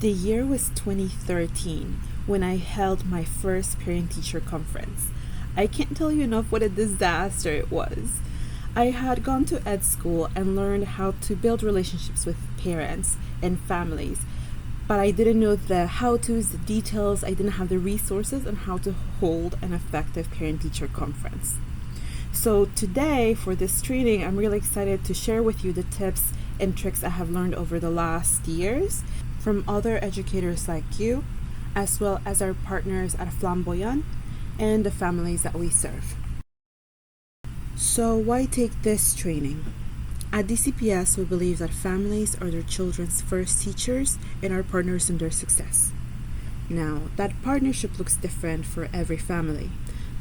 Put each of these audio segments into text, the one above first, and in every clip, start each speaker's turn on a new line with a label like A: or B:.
A: The year was 2013 when I held my first parent-teacher conference. I can't tell you enough what a disaster it was. I had gone to ed school and learned how to build relationships with parents and families, but I didn't know the how-tos, the details. I didn't have the resources on how to hold an effective parent-teacher conference. So today, for this training, I'm really excited to share with you the tips and tricks I have learned over the last years from other educators like you, as well as our partners at Flamboyant and the families that we serve. So why take this training? At DCPS, we believe that families are their children's first teachers and are partners in their success. Now, that partnership looks different for every family,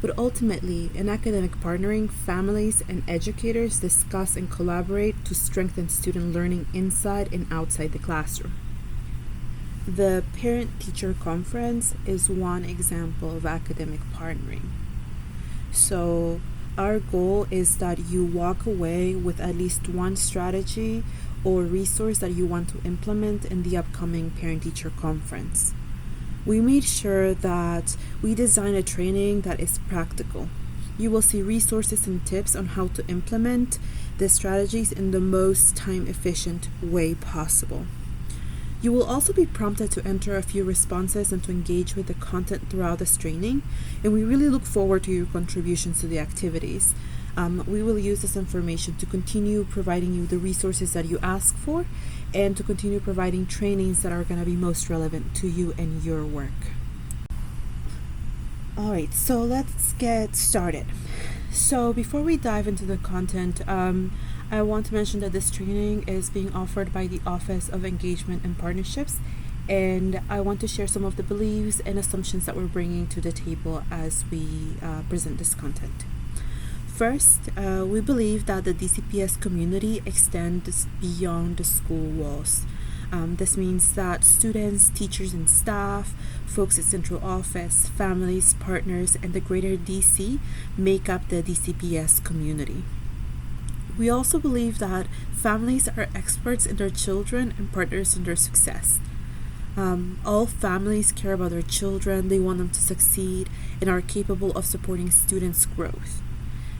A: but ultimately, in academic partnering, families and educators discuss and collaborate to strengthen student learning inside and outside the classroom. The Parent-Teacher Conference is one example of academic partnering. So our goal is that you walk away with at least one strategy or resource that you want to implement in the upcoming Parent-Teacher Conference. We made sure that we design a training that is practical. You will see resources and tips on how to implement the strategies in the most time-efficient way possible. You will also be prompted to enter a few responses and to engage with the content throughout this training, and we really look forward to your contributions to the activities. We will use this information to continue providing you the resources that you ask for and to continue providing trainings that are going to be most relevant to you and your work. All right, so let's get started. So before we dive into the content, I want to mention that this training is being offered by the Office of Engagement and Partnerships, and I want to share some of the beliefs and assumptions that we're bringing to the table as we present this content. First, we believe that the DCPS community extends beyond the school walls. This means that students, teachers, and staff, folks at central office, families, partners, and the greater DC make up the DCPS community. We also believe that families are experts in their children and partners in their success. All families care about their children, they want them to succeed, and are capable of supporting students' growth.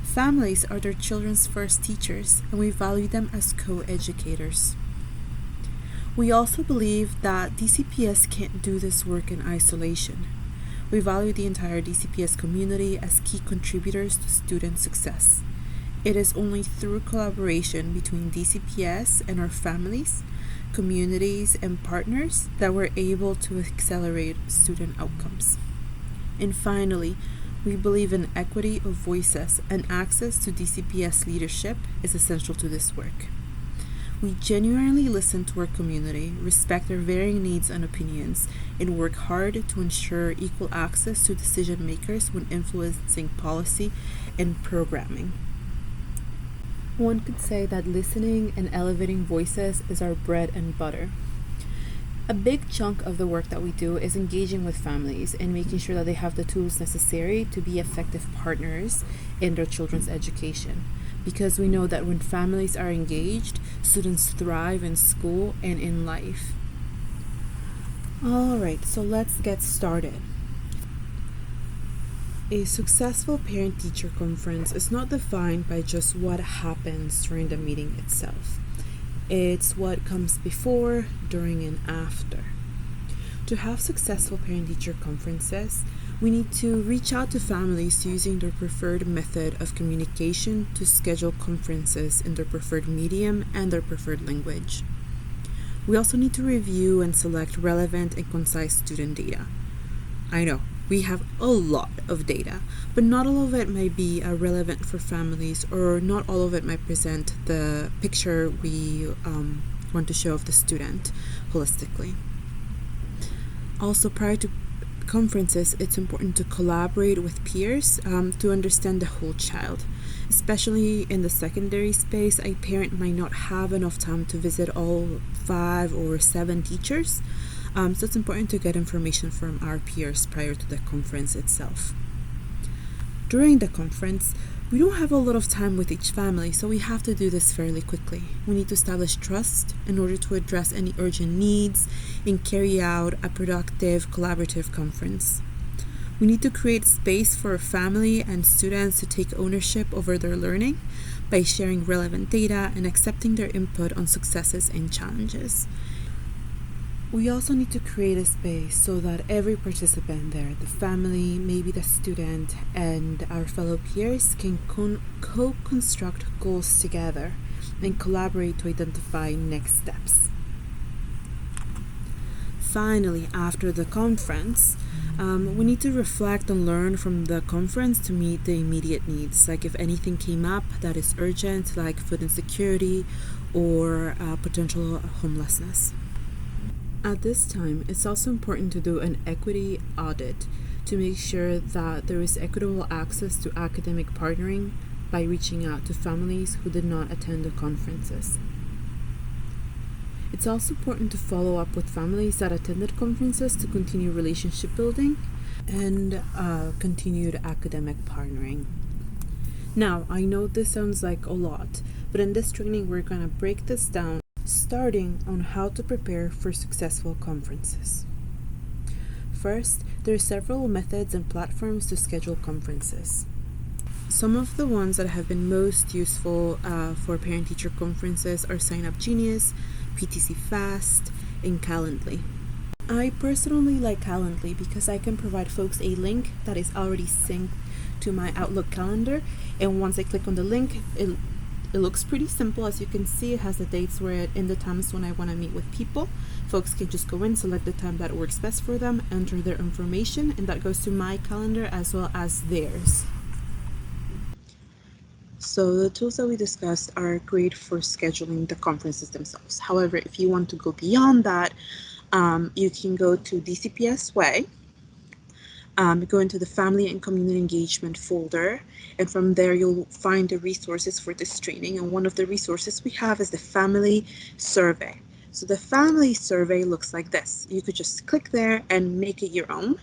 A: Families are their children's first teachers, and we value them as co-educators. We also believe that DCPS can't do this work in isolation. We value the entire DCPS community as key contributors to student success. It is only through collaboration between DCPS and our families, communities, and partners that we're able to accelerate student outcomes. And finally, we believe in equity of voices, and access to DCPS leadership is essential to this work. We genuinely listen to our community, respect their varying needs and opinions, and work hard to ensure equal access to decision makers when influencing policy and programming. One could say that listening and elevating voices is our bread and butter. A big chunk of the work that we do is engaging with families and making sure that they have the tools necessary to be effective partners in their children's education. Because we know that when families are engaged, students thrive in school and in life. All right, so let's get started. A successful parent-teacher conference is not defined by just what happens during the meeting itself. It's what comes before, during, and after. To have successful parent-teacher conferences, we need to reach out to families using their preferred method of communication to schedule conferences in their preferred medium and their preferred language. We also need to review and select relevant and concise student data. I know, we have a lot of data, but not all of it might be relevant for families, or not all of it might present the picture we want to show of the student holistically. Also, prior to conferences, it's important to collaborate with peers to understand the whole child. Especially in the secondary space, a parent might not have enough time to visit all 5 or 7 teachers. So it's important to get information from our peers prior to the conference itself. During the conference, We don't have a lot of time with each family, so we have to do this fairly quickly. We need to establish trust in order to address any urgent needs and carry out a productive, collaborative conference. We need to create space for family and students to take ownership over their learning by sharing relevant data and accepting their input on successes and challenges. We also need to create a space so that every participant there, the family, maybe the student, and our fellow peers can co-construct goals together and collaborate to identify next steps. Finally, after the conference, we need to reflect and learn from the conference to meet the immediate needs, like if anything came up that is urgent, like food insecurity or potential homelessness. At this time, it's also important to do an equity audit to make sure that there is equitable access to academic partnering by reaching out to families who did not attend the conferences. It's also important to follow up with families that attended conferences to continue relationship building and continued academic partnering. Now, I know this sounds like a lot, but in this training, we're going to break this down, starting on how to prepare for successful conferences. First, there are several methods and platforms to schedule conferences. Some of the ones that have been most useful for parent-teacher conferences are Sign Up Genius, PTC Fast, and Calendly. I personally like Calendly because I can provide folks a link that is already synced to my Outlook calendar, and once I click on the link, it looks pretty simple. As you can see, it has the dates and the times when I want to meet with people. Folks can just go in, select the time that works best for them, enter their information, and that goes to my calendar as well as theirs. So the tools that we discussed are great for scheduling the conferences themselves. However, if you want to go beyond that, you can go to DCPS Way. Go into the Family and Community Engagement folder, and from there you'll find the resources for this training. And one of the resources we have is the Family Survey. So the Family Survey looks like this. You could just click there and make it your own.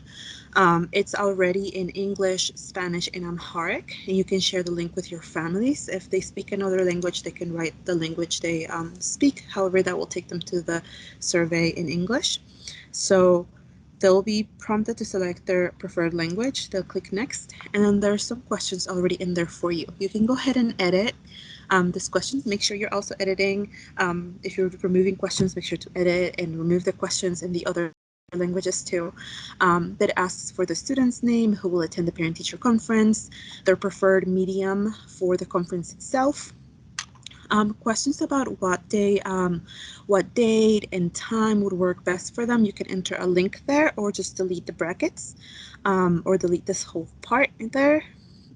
A: It's already in English, Spanish, and Amharic, and you can share the link with your families. If they speak another language, they can write the language they speak. However, that will take them to the survey in English. So they'll be prompted to select their preferred language. They'll click next, and then there are some questions already in there for you. You can go ahead and edit this question. Make sure you're also editing. If you're removing questions, make sure to edit and remove the questions in the other languages too. That asks for the student's name, who will attend the parent-teacher conference, their preferred medium for the conference itself. Questions about what date and time would work best for them. You can enter a link there or just delete the brackets or delete this whole part there.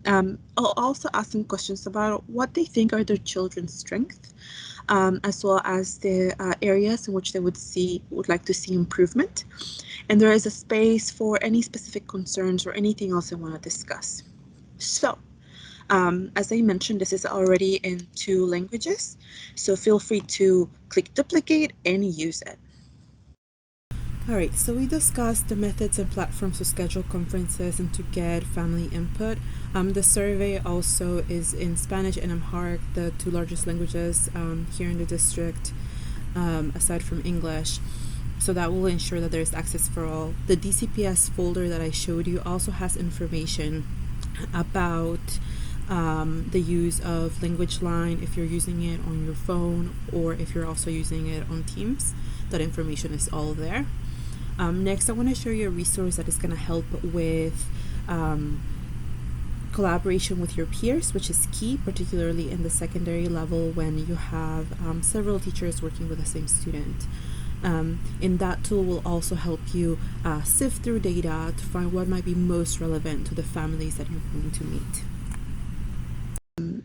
A: I'll also ask them questions about what they think are their children's strengths, as well as the areas in which they would like to see improvement. And there is a space for any specific concerns or anything else they want to discuss. So, as I mentioned, this is already in 2 languages, so feel free to click duplicate and use it. Alright, so we discussed the methods and platforms to schedule conferences and to get family input. The survey also is in Spanish and Amharic, the 2 largest languages here in the district, aside from English. So that will ensure that there's access for all. The DCPS folder that I showed you also has information about the use of language line if you're using it on your phone or if you're also using it on Teams. That information is all there. Next, I want to show you a resource that is going to help with collaboration with your peers, which is key, particularly in the secondary level when you have several teachers working with the same student. And that tool will also help you sift through data to find what might be most relevant to the families that you're going to meet.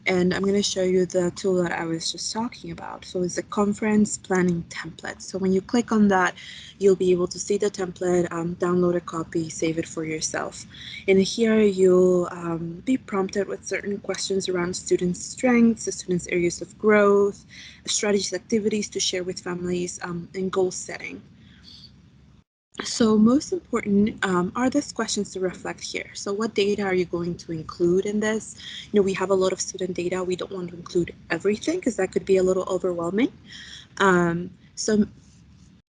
A: And I'm going to show you the tool that I was just talking about. So it's a conference planning template. So when you click on that, you'll be able to see the template, download a copy, save it for yourself. And here you'll be prompted with certain questions around students' strengths, the students' areas of growth, strategies, activities to share with families, and goal setting. So most important are these questions to reflect here. So what data are you going to include in this? We have a lot of student data. We don't want to include everything because that could be a little overwhelming. So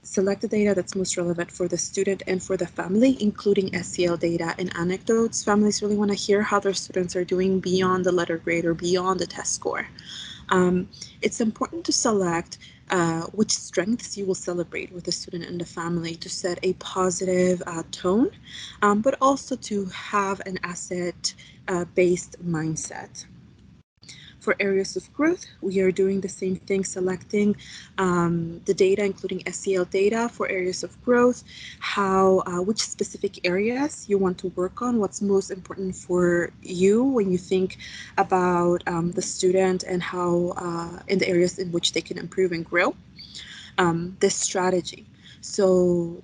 A: select the data that's most relevant for the student and for the family, including SEL data and anecdotes. Families really want to hear how their students are doing beyond the letter grade or beyond the test score. It's important to select which strengths you will celebrate with the student and the family to set a positive tone, but also to have an asset-based mindset. For areas of growth, we are doing the same thing, selecting the data, including SEL data for areas of growth, which specific areas you want to work on, what's most important for you when you think about the student and how in the areas in which they can improve and grow. This strategy. So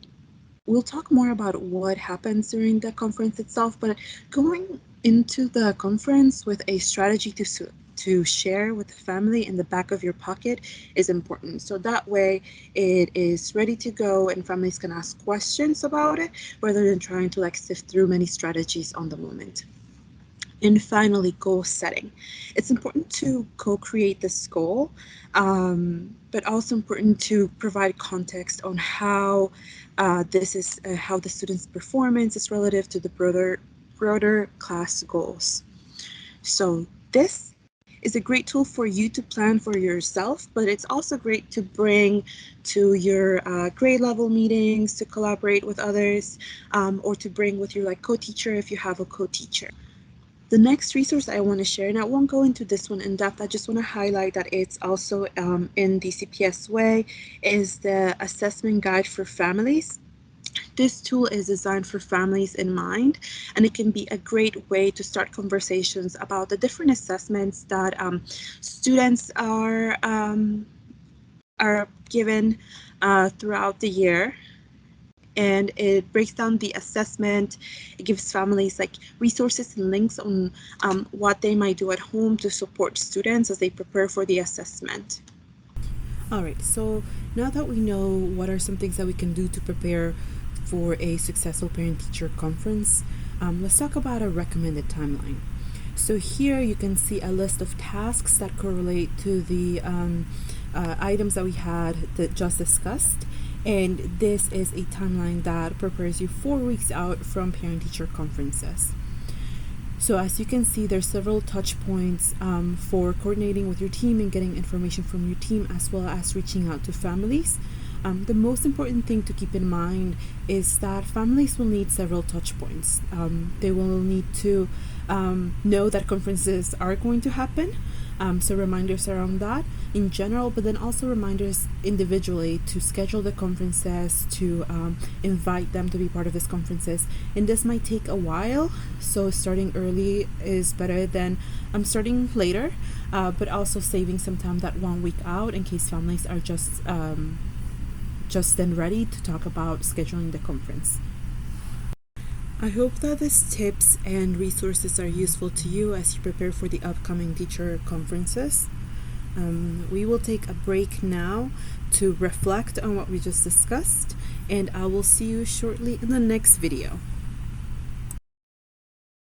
A: we'll talk more about what happens during the conference itself, but going into the conference with a strategy to share with the family in the back of your pocket is important. So that way it is ready to go and families can ask questions about it rather than trying to sift through many strategies on the moment. And finally, goal setting. It's important to co-create this goal, but also important to provide context on how how the student's performance is relative to the broader class goals. So this is a great tool for you to plan for yourself, but it's also great to bring to your grade level meetings, to collaborate with others, or to bring with your co-teacher if you have a co-teacher. The next resource I want to share, and I won't go into this one in depth, I just want to highlight that it's also in the CPS way, is the assessment guide for families. This tool is designed for families in mind, and it can be a great way to start conversations about the different assessments that students are given throughout the year. And it breaks down the assessment. It gives families resources and links on what they might do at home to support students as they prepare for the assessment. All right, so now that we know what are some things that we can do to prepare for a successful parent-teacher conference, let's talk about a recommended timeline. So here you can see a list of tasks that correlate to the items that we had that just discussed. And this is a timeline that prepares you 4 weeks out from parent-teacher conferences. So as you can see, there's several touch points for coordinating with your team and getting information from your team, as well as reaching out to families. The most important thing to keep in mind is that families will need several touch points. They will need to know that conferences are going to happen. So reminders around that in general, but then also reminders individually to schedule the conferences, to invite them to be part of these conferences. And this might take a while, so starting early is better than starting later, but also saving some time that 1 week out in case families are just then ready to talk about scheduling the conference. I hope that these tips and resources are useful to you as you prepare for the upcoming teacher conferences. We will take a break now to reflect on what we just discussed, and I will see you shortly in the next video.